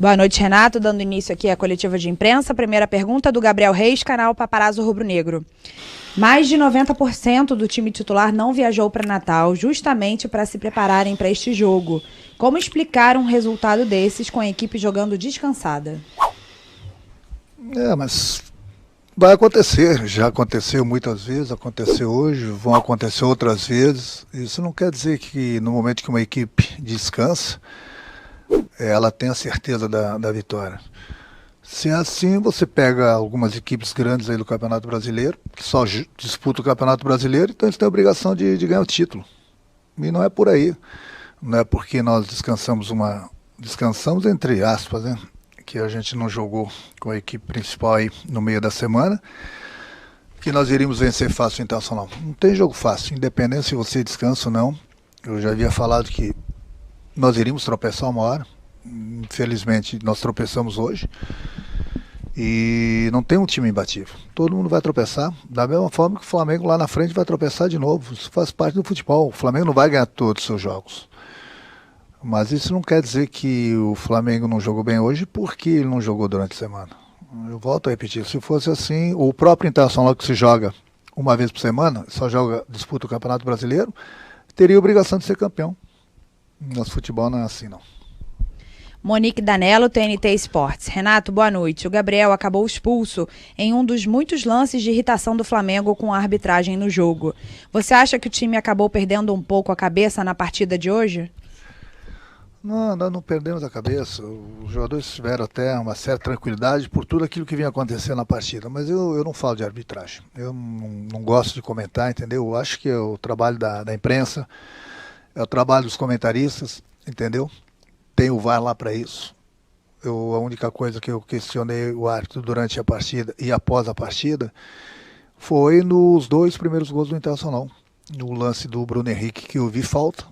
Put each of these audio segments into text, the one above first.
Boa noite, Renato. Dando início aqui à coletiva de imprensa. Primeira pergunta do Gabriel Reis, canal Paparazzo Rubro Negro. Mais de 90% do time titular não viajou para Natal, justamente para se prepararem para este jogo. Como explicar um resultado desses com a equipe jogando descansada? Mas vai acontecer. Já aconteceu muitas vezes, aconteceu hoje, vão acontecer outras vezes. Isso não quer dizer que no momento que uma equipe descansa, ela tem a certeza da vitória. Se é assim, você pega algumas equipes grandes aí do Campeonato Brasileiro, que só disputam o Campeonato Brasileiro, então eles têm a obrigação de ganhar o título. E não é por aí. Não é porque nós descansamos entre aspas, né? Que a gente não jogou com a equipe principal aí no meio da semana, que nós iríamos vencer fácil o Internacional. Não tem jogo fácil, independente se você descansa ou não. Eu já havia falado que nós iríamos tropeçar uma hora. Infelizmente nós tropeçamos hoje. E não tem um time imbatível. Todo mundo vai tropeçar. Da mesma forma que o Flamengo lá na frente vai tropeçar de novo. Isso faz parte do futebol. O Flamengo não vai ganhar todos os seus jogos. Mas isso não quer dizer que o Flamengo não jogou bem hoje porque ele não jogou durante a semana. Eu volto a repetir. Se fosse assim, o próprio Internacional que se joga uma vez por semana, disputa o Campeonato Brasileiro, teria a obrigação de ser campeão. Nosso futebol não é assim, não. Monique Danello, TNT Esportes. Renato, boa noite. O Gabriel acabou expulso em um dos muitos lances de irritação do Flamengo com a arbitragem no jogo. Você acha que o time acabou perdendo um pouco a cabeça na partida de hoje? Não, nós não perdemos a cabeça. Os jogadores tiveram até uma certa tranquilidade por tudo aquilo que vinha acontecendo na partida. Mas eu não falo de arbitragem. Eu não gosto de comentar, entendeu? Eu acho que é o trabalho da imprensa, é o trabalho dos comentaristas, entendeu? Tem o VAR lá para isso. A única coisa que eu questionei o árbitro durante a partida e após a partida foi nos 2 primeiros gols do Internacional. No lance do Bruno Henrique, que eu vi falta,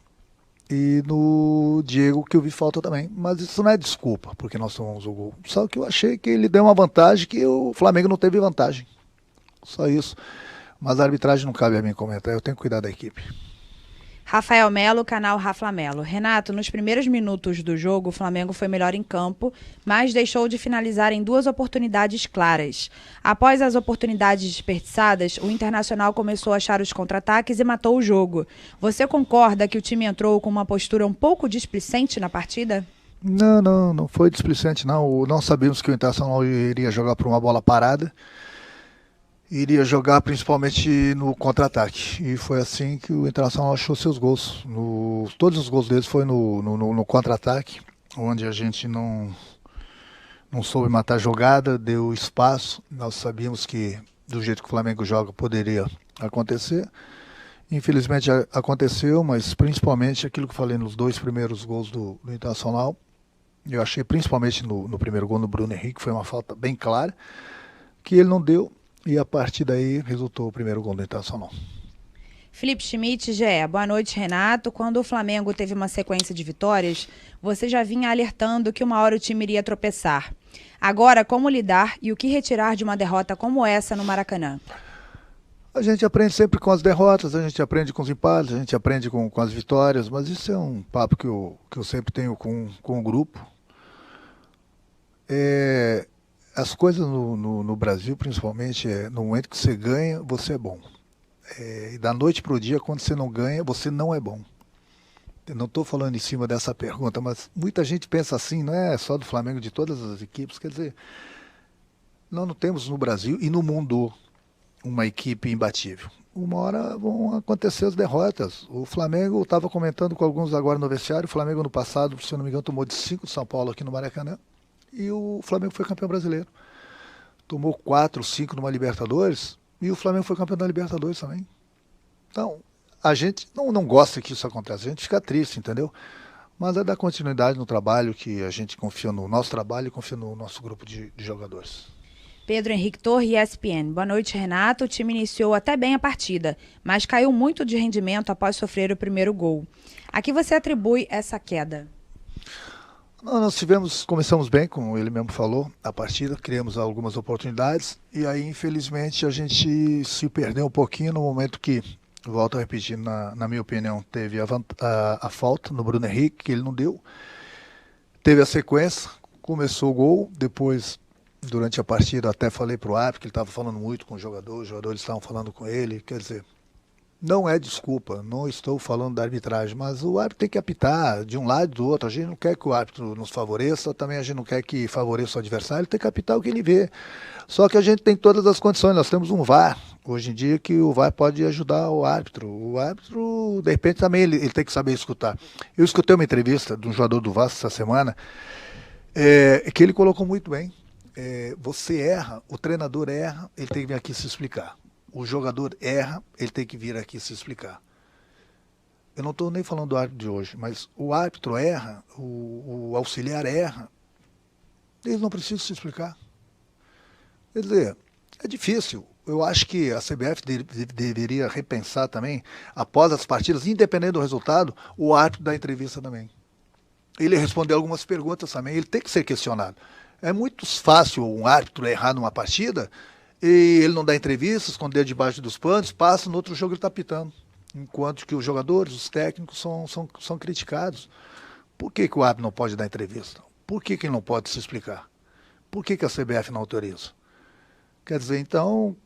e no Diego, que eu vi falta também. Mas isso não é desculpa, porque nós tomamos o gol. Só que eu achei que ele deu uma vantagem que o Flamengo não teve vantagem. Só isso. Mas a arbitragem não cabe a mim comentar, eu tenho que cuidar da equipe. Rafael Melo, canal Rafa Melo. Renato, nos primeiros minutos do jogo, o Flamengo foi melhor em campo, mas deixou de finalizar em 2 oportunidades claras. Após as oportunidades desperdiçadas, o Internacional começou a achar os contra-ataques e matou o jogo. Você concorda que o time entrou com uma postura um pouco displicente na partida? Não foi displicente não. Nós sabíamos que o Internacional iria jogar por uma bola parada. Iria jogar principalmente no contra-ataque. E foi assim que o Internacional achou seus gols. Todos os gols deles foi no contra-ataque, onde a gente não soube matar a jogada, deu espaço. Nós sabíamos que do jeito que o Flamengo joga poderia acontecer. Infelizmente aconteceu, mas principalmente aquilo que eu falei nos 2 primeiros gols do Internacional. Eu achei principalmente no primeiro gol no Bruno Henrique, foi uma falta bem clara, que ele não deu. E a partir daí resultou o primeiro gol do Internacional. Felipe Schmidt, GE. Boa noite, Renato. Quando o Flamengo teve uma sequência de vitórias, você já vinha alertando que uma hora o time iria tropeçar. Agora, como lidar e o que retirar de uma derrota como essa no Maracanã? A gente aprende sempre com as derrotas, a gente aprende com os empates, a gente aprende com as vitórias, mas isso é um papo que eu sempre tenho com o grupo. As coisas no Brasil, principalmente, no momento que você ganha, você é bom. E da noite para o dia, quando você não ganha, você não é bom. Eu não estou falando em cima dessa pergunta, mas muita gente pensa assim, não é só do Flamengo, de todas as equipes. Quer dizer, nós não temos no Brasil e no mundo uma equipe imbatível. Uma hora vão acontecer as derrotas. O Flamengo, eu estava comentando com alguns agora no vestiário, o Flamengo no passado, se eu não me engano, tomou de 5 de São Paulo aqui no Maracanã. E o Flamengo foi campeão brasileiro. Tomou 4, 5 numa Libertadores e o Flamengo foi campeão da Libertadores também. Então, a gente não gosta que isso aconteça, a gente fica triste, entendeu? Mas é dar continuidade no trabalho, que a gente confia no nosso trabalho e confia no nosso grupo de jogadores. Pedro Henrique Torre, ESPN. Boa noite, Renato. O time iniciou até bem a partida, mas caiu muito de rendimento após sofrer o primeiro gol. A que você atribui essa queda? Nós começamos bem, como ele mesmo falou, a partida, criamos algumas oportunidades e aí, infelizmente, a gente se perdeu um pouquinho no momento que, volto a repetir, na minha opinião, teve a falta no Bruno Henrique, que ele não deu. Teve a sequência, Começou o gol, depois, durante a partida, até falei para o árbitro que ele estava falando muito com o jogador, os jogadores estavam falando com ele, quer dizer, não é desculpa, não estou falando da arbitragem, mas o árbitro tem que apitar de um lado e do outro. A gente não quer que o árbitro nos favoreça, também a gente não quer que favoreça o adversário, ele tem que apitar o que ele vê. Só que a gente tem todas as condições, nós temos um VAR, hoje em dia, que o VAR pode ajudar o árbitro. O árbitro, de repente, também ele tem que saber escutar. Eu escutei uma entrevista de um jogador do Vasco essa semana, que ele colocou muito bem. Você erra, o treinador erra, ele tem que vir aqui se explicar. O jogador erra, ele tem que vir aqui se explicar. Eu não estou nem falando do árbitro de hoje, mas o árbitro erra, o auxiliar erra, eles não precisam se explicar. Quer dizer, é difícil. Eu acho que a CBF deveria repensar também, após as partidas, independente do resultado, o árbitro da entrevista também. Ele respondeu algumas perguntas também, ele tem que ser questionado. É muito fácil um árbitro errar numa partida e ele não dá entrevista, esconder debaixo dos panos, passa, no outro jogo ele está pitando. Enquanto que os jogadores, os técnicos são criticados. Por que o árbitro não pode dar entrevista? Por que ele não pode se explicar? Por que a CBF não autoriza? Quer dizer, então,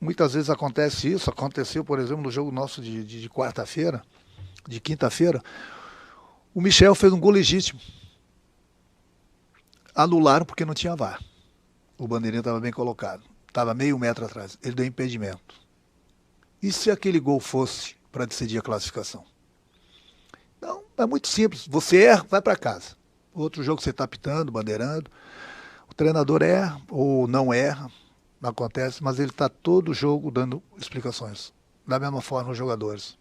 muitas vezes acontece isso. Aconteceu, por exemplo, no jogo nosso de quarta-feira, de quinta-feira, o Michel fez um gol legítimo. Anularam porque não tinha VAR. O bandeirinha estava bem colocado. Estava meio metro atrás. Ele deu impedimento. E se aquele gol fosse para decidir a classificação? Não, é muito simples. Você erra, vai para casa. Outro jogo você está apitando, bandeirando. O treinador erra ou não erra. Não acontece, mas ele está todo jogo dando explicações. Da mesma forma os jogadores.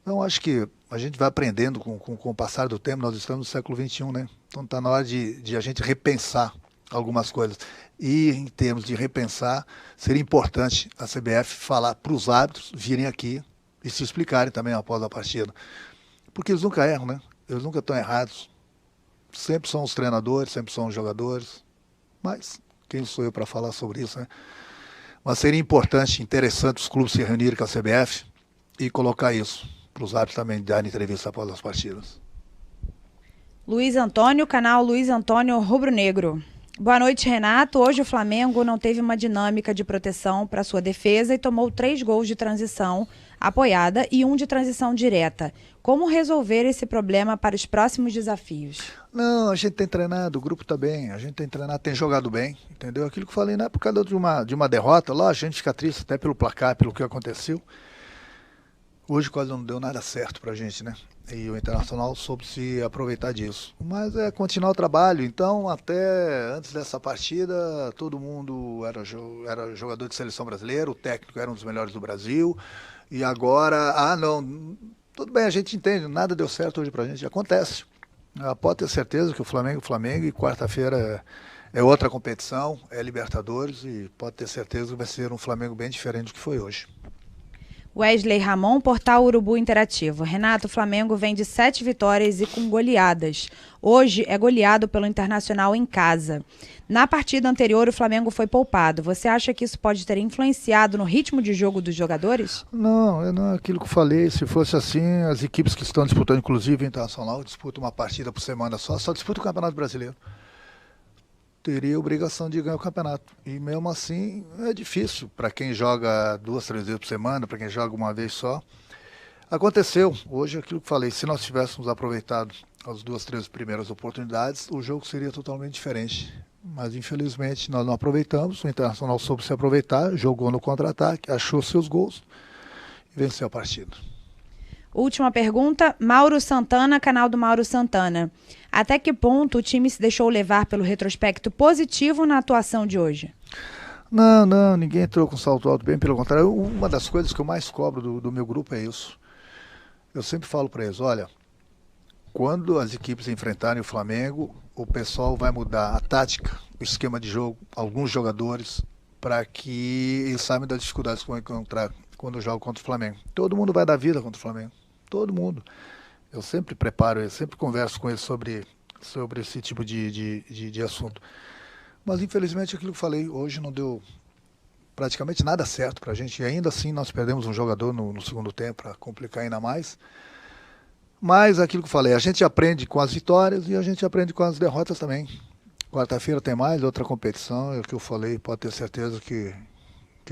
Então acho que a gente vai aprendendo com o passar do tempo. Nós estamos no século XXI, né? Então está na hora de a gente repensar algumas coisas. E em termos de repensar, seria importante a CBF falar para os árbitros virem aqui e se explicarem também após a partida. Porque eles nunca erram, né? Eles nunca estão errados. Sempre são os treinadores, sempre são os jogadores. Mas quem sou eu para falar sobre isso, né? Mas seria importante, interessante os clubes se reunirem com a CBF e colocar isso para os árbitros também darem entrevista após as partidas. Luiz Antônio, canal Luiz Antônio Rubro Negro. Boa noite, Renato. Hoje o Flamengo não teve uma dinâmica de proteção para sua defesa e tomou 3 gols de transição apoiada e 1 de transição direta. Como resolver esse problema para os próximos desafios? Não, a gente tem treinado, o grupo está bem, a gente tem treinado, tem jogado bem, entendeu? Aquilo que eu falei, não é por causa de uma derrota, lá a gente fica triste até pelo placar, pelo que aconteceu. Hoje quase não deu nada certo pra gente, né? E o Internacional soube se aproveitar disso. Mas é continuar o trabalho. Então, até antes dessa partida, todo mundo era jogador de seleção brasileira, o técnico era um dos melhores do Brasil. E agora, não, tudo bem, a gente entende, nada deu certo hoje pra gente, acontece. Pode ter certeza que o Flamengo, e quarta-feira é outra competição, é Libertadores, e pode ter certeza que vai ser um Flamengo bem diferente do que foi hoje. Wesley Ramon, Portal Urubu Interativo. Renato, o Flamengo vem de 7 vitórias e com goleadas. Hoje é goleado pelo Internacional em casa. Na partida anterior, o Flamengo foi poupado. Você acha que isso pode ter influenciado no ritmo de jogo dos jogadores? Não, é aquilo que eu falei. Se fosse assim, as equipes que estão disputando, inclusive o Internacional, disputam uma partida por semana só disputa o Campeonato Brasileiro. Teria obrigação de ganhar o campeonato. E mesmo assim é difícil para quem joga 2, 3 vezes por semana, para quem joga uma vez só. Aconteceu. Hoje aquilo que falei, se nós tivéssemos aproveitado as 2, 3 primeiras oportunidades, o jogo seria totalmente diferente. Mas infelizmente nós não aproveitamos, o Internacional soube se aproveitar, jogou no contra-ataque, achou seus gols e venceu a partida. Última pergunta, Mauro Santana, canal do Mauro Santana. Até que ponto o time se deixou levar pelo retrospecto positivo na atuação de hoje? Não, ninguém entrou com salto alto, bem pelo contrário. Uma das coisas que eu mais cobro do meu grupo é isso. Eu sempre falo para eles, olha, quando as equipes enfrentarem o Flamengo, o pessoal vai mudar a tática, o esquema de jogo, alguns jogadores, para que eles saibam das dificuldades que vão encontrar quando jogam contra o Flamengo. Todo mundo vai dar vida contra o Flamengo. Todo mundo. Eu sempre preparo, eu sempre converso com eles sobre esse tipo de assunto. Mas infelizmente aquilo que eu falei, hoje não deu praticamente nada certo pra gente. E ainda assim nós perdemos um jogador no segundo tempo para complicar ainda mais. Mas aquilo que eu falei, a gente aprende com as vitórias e a gente aprende com as derrotas também. Quarta-feira tem mais outra competição, é o que eu falei, pode ter certeza que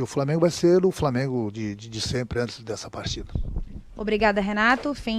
o Flamengo vai ser o Flamengo de sempre antes dessa partida. Obrigada, Renato. Fim